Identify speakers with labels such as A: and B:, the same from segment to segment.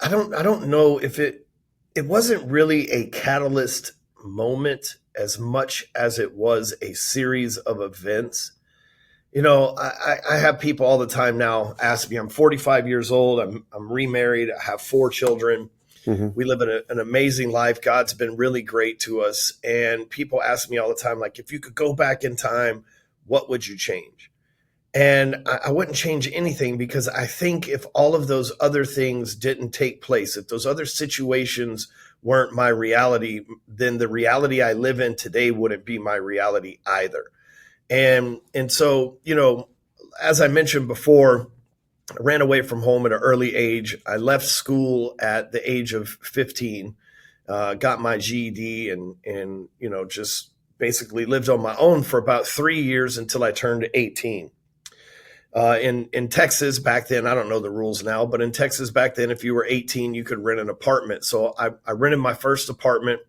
A: I don't know if it wasn't really a catalyst moment as much as it was a series of events. I have people all the time now ask me. I'm 45 years old. I'm remarried. I have 4 children.
B: Hmm.
A: We live in an amazing life. God's been really great to us. And people ask me all the time, like, if you could go back in time, what would you change? And I wouldn't change anything, because I think if all of those other things didn't take place, if those other situations weren't my reality, then the reality I live in today wouldn't be my reality either. And so, as I mentioned before, I ran away from home at an early age. I left school at the age of 15, got my GED, and just basically lived on my own for about 3 years until I turned 18. In Texas back then, I don't know the rules now, but in Texas back then, if you were 18, you could rent an apartment. So I rented my first apartment,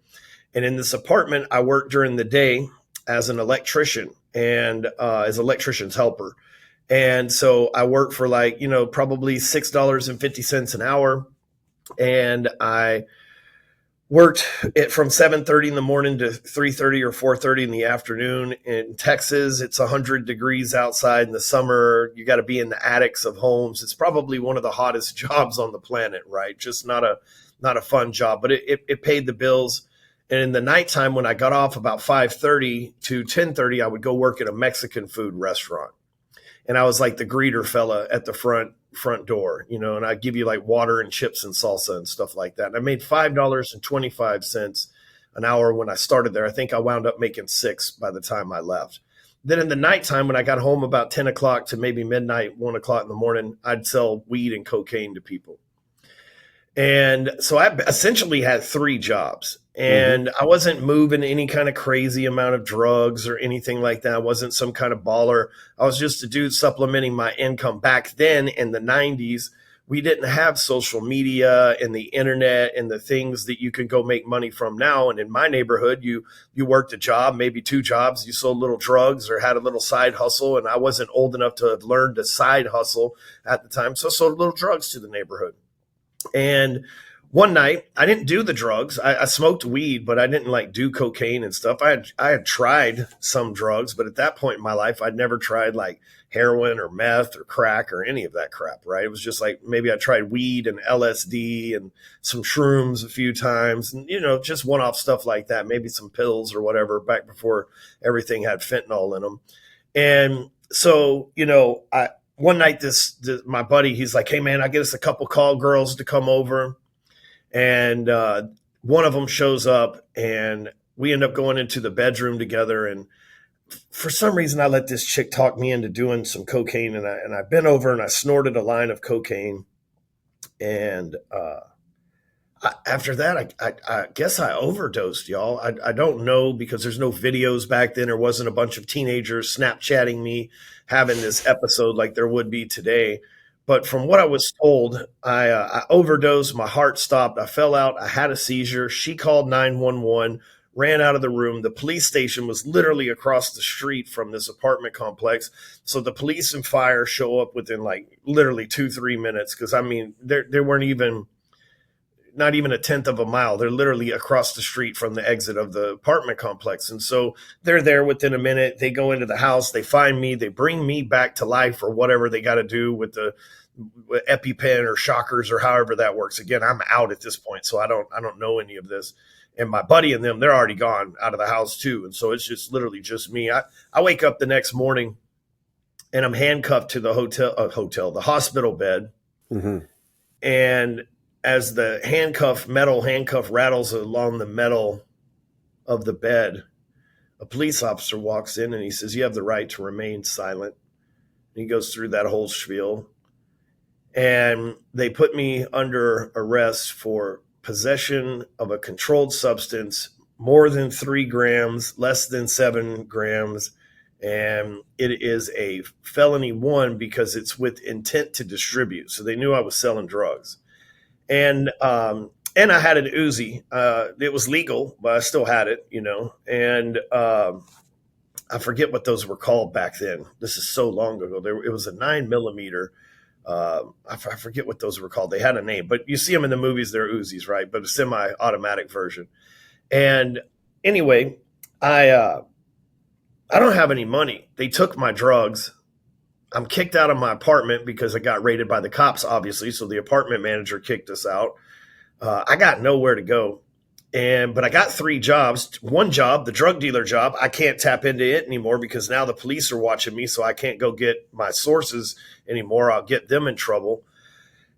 A: and in this apartment, I worked during the day as an electrician and as electrician's helper. And so I worked for probably $6.50 an hour, and I worked it from 7:30 in the morning to 3:30 or 4:30 in the afternoon. In Texas, it's 100 degrees outside in the summer. You got to be in the attics of homes. It's probably one of the hottest jobs on the planet, right? Just not a fun job, but it paid the bills. And in the nighttime, when I got off about 5:30 to 10:30, I would go work at a Mexican food restaurant. And I was like the greeter fella at the front door, and I'd give you like water and chips and salsa and stuff like that. And I made $5.25 an hour when I started there. I think I wound up making 6 by the time I left. Then in the nighttime, when I got home about 10 o'clock to maybe midnight, 1 o'clock in the morning, I'd sell weed and cocaine to people. And so I essentially had 3 jobs,
B: Hmm.
A: and I wasn't moving any kind of crazy amount of drugs or anything like that. I wasn't some kind of baller. I was just a dude supplementing my income. Back then in the 90s, we didn't have social media and the internet and the things that you can go make money from now. And in my neighborhood, you worked a job, maybe 2 jobs, you sold little drugs or had a little side hustle. And I wasn't old enough to have learned a side hustle at the time. So I sold little drugs to the neighborhood. And one night, I didn't do the drugs. I smoked weed, but I didn't like do cocaine and stuff. I had tried some drugs, but at that point in my life, I'd never tried like heroin or meth or crack or any of that crap. Right? It was just like maybe I tried weed and LSD and some shrooms a few times, and just one-off stuff like that. Maybe some pills or whatever back before everything had fentanyl in them. And so, I one night this my buddy, he's like, "Hey man, I get us a couple call girls to come over," and one of them shows up, and we end up going into the bedroom together. And for some reason, I let this chick talk me into doing some cocaine, and I bent over and I snorted a line of cocaine, and after that, I guess I overdosed, y'all. I don't know, because there's no videos back then. There wasn't a bunch of teenagers Snapchatting me having this episode like there would be today. But from what I was told, I overdosed. My heart stopped. I fell out. I had a seizure. She called 911, ran out of the room. The police station was literally across the street from this apartment complex. So the police and fire show up within like literally 2-3 minutes. Because I mean, they weren't even not even a tenth of a mile. They're literally across the street from the exit of the apartment complex. And so they're there within a minute. They go into the house, they find me, they bring me back to life or whatever they got to do with the EpiPen or shockers or however that works. Again, I'm out at this point, so I don't know any of this. And my buddy and them, they're already gone out of the house too. And so it's just literally just me. I wake up the next morning and I'm handcuffed to the the hospital bed.
B: Hmm.
A: And as the metal handcuff rattles along the metal of the bed, a police officer walks in and he says, "You have the right to remain silent." And he goes through that whole spiel. And they put me under arrest for possession of a controlled substance, more than 3 grams, less than 7 grams. And it is a felony 1 because it's with intent to distribute. So they knew I was selling drugs. And I had an Uzi. It was legal, but I still had it, And I forget what those were called back then. This is so long ago. It was a 9 millimeter. I forget what those were called. They had a name, but you see them in the movies. They're Uzis, right? But a semi-automatic version. And anyway, I don't have any money. They took my drugs. I'm kicked out of my apartment because I got raided by the cops, obviously. So the apartment manager kicked us out. I got nowhere to go. But I got 3 jobs. One job, the drug dealer job, I can't tap into it anymore because now the police are watching me. So I can't go get my sources anymore. I'll get them in trouble.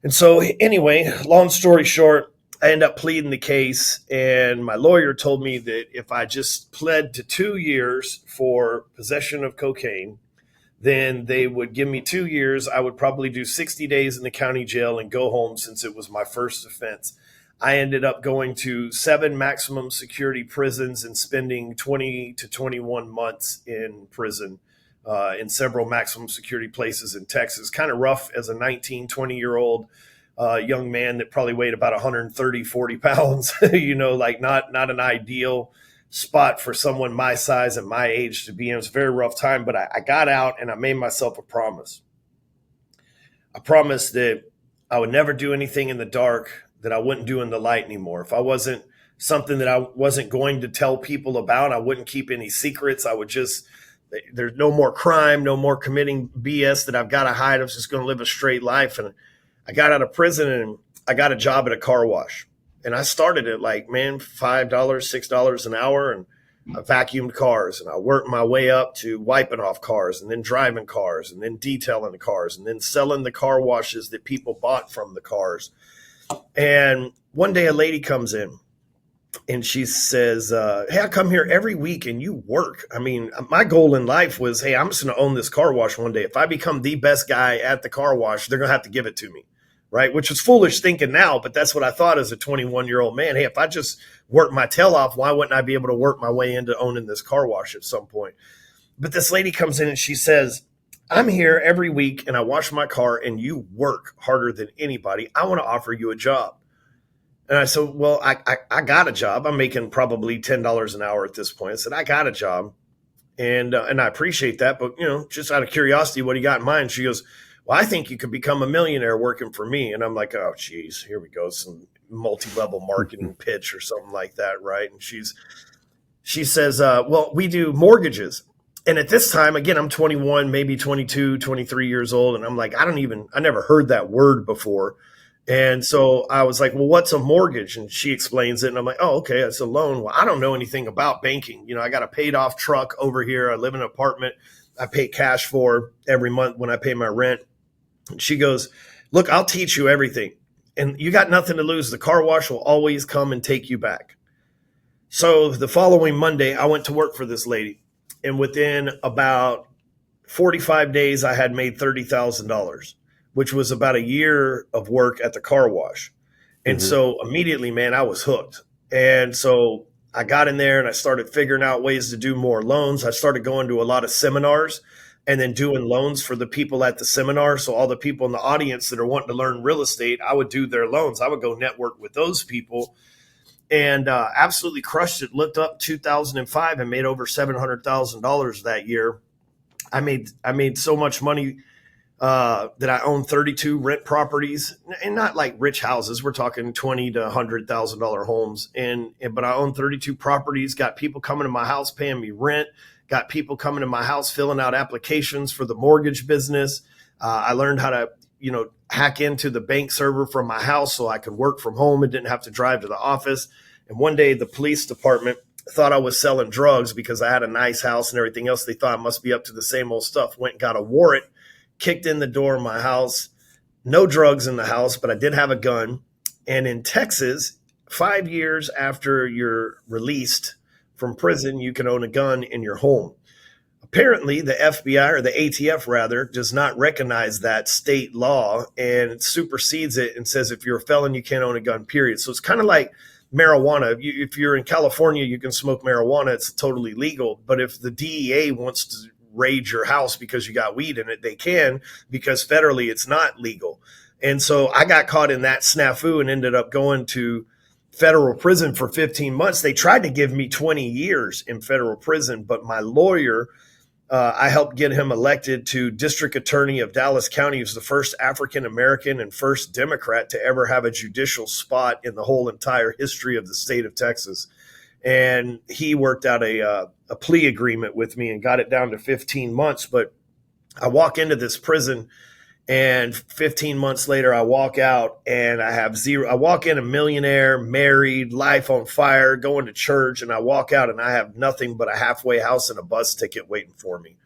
A: And so anyway, long story short, I end up pleading the case. And my lawyer told me that if I just pled to 2 years for possession of cocaine, then they would give me 2 years. I would probably do 60 days in the county jail and go home since it was my first offense. I ended up going to 7 maximum security prisons and spending 20 to 21 months in prison in several maximum security places in Texas. Kind of rough as a 19, 20-year-old young man that probably weighed about 130, 40 pounds, like not an ideal spot for someone my size and my age to be in. It was a very rough time, but I got out and I made myself a promise. I promised that I would never do anything in the dark that I wouldn't do in the light anymore. If I wasn't something that I wasn't going to tell people about, I wouldn't keep any secrets. I would there's no more crime, no more committing BS that I've got to hide. I was just going to live a straight life. And I got out of prison and I got a job at a car wash. And I started at $5, $6 an hour. And I vacuumed cars and I worked my way up to wiping off cars and then driving cars and then detailing the cars and then selling the car washes that people bought from the cars. And one day a lady comes in and she says, hey, I come here every week and you work. I mean, my goal in life was, hey, I'm just going to own this car wash one day. If I become the best guy at the car wash, they're going to have to give it to me. Right. Which was foolish thinking now, but that's what I thought as a 21-year-old man. Hey, if I just work my tail off, why wouldn't I be able to work my way into owning this car wash at some point? But this lady comes in and she says, I'm here every week and I wash my car and you work harder than anybody. I want to offer you a job. And I said, well, I got a job. I'm making probably $10 an hour at this point. I said, I got a job and I appreciate that. But, just out of curiosity, what do you got in mind? She goes, well, I think you could become a millionaire working for me. And I'm like, oh, geez, here we go. Some multi-level marketing pitch or something like that. Right. And she says, well, we do mortgages. And at this time, again, I'm 21, maybe 22, 23 years old. And I'm like, I never heard that word before. And so I was like, well, what's a mortgage? And she explains it. And I'm like, oh, okay, it's a loan. Well, I don't know anything about banking. I got a paid off truck over here. I live in an apartment I pay cash for every month when I pay my rent. And she goes, look, I'll teach you everything. And you got nothing to lose. The car wash will always come and take you back. So the following Monday, I went to work for this lady. And within about 45 days, I had made $30,000, which was about a year of work at the car wash. And so immediately, man, I was hooked. And so I got in there and I started figuring out ways to do more loans. I started going to a lot of seminars and then doing loans for the people at the seminar. So all the people in the audience that are wanting to learn real estate, I would do their loans. I would go network with those people and absolutely crushed it. Looked up 2005 and made over $700,000 that year. I made so much money that I own 32 rent properties, and not like rich houses. We're talking $20,000 to $100,000 homes. But I own 32 properties, got people coming to my house, paying me rent, got people coming to my house, filling out applications for the mortgage business. I learned how to, hack into the bank server from my house so I could work from home and didn't have to drive to the office. And one day the police department thought I was selling drugs because I had a nice house and everything else. They thought I must be up to the same old stuff. Went and got a warrant, kicked in the door of my house. No drugs in the house, but I did have a gun. And in Texas, 5 years after you're released from prison, you can own a gun in your home. Apparently, the FBI, or the ATF rather, does not recognize that state law and supersedes it and says if you're a felon, you can't own a gun, period. So it's kind of like marijuana. If you're in California, you can smoke marijuana. It's totally legal. But if the DEA wants to raid your house because you got weed in it, they can, because federally it's not legal. And so I got caught in that snafu and ended up going to federal prison for 15 months. They tried to give me 20 years in federal prison, but my lawyer I helped get him elected to district attorney of Dallas County. He was the first African American and first Democrat to ever have a judicial spot in the whole entire history of the state of Texas. And he worked out a plea agreement with me and got it down to 15 months. But I walk into this prison, and 15 months later, I walk out and I have zero. I walk in a millionaire, married, life on fire, going to church, and I walk out and I have nothing but a halfway house and a bus ticket waiting for me.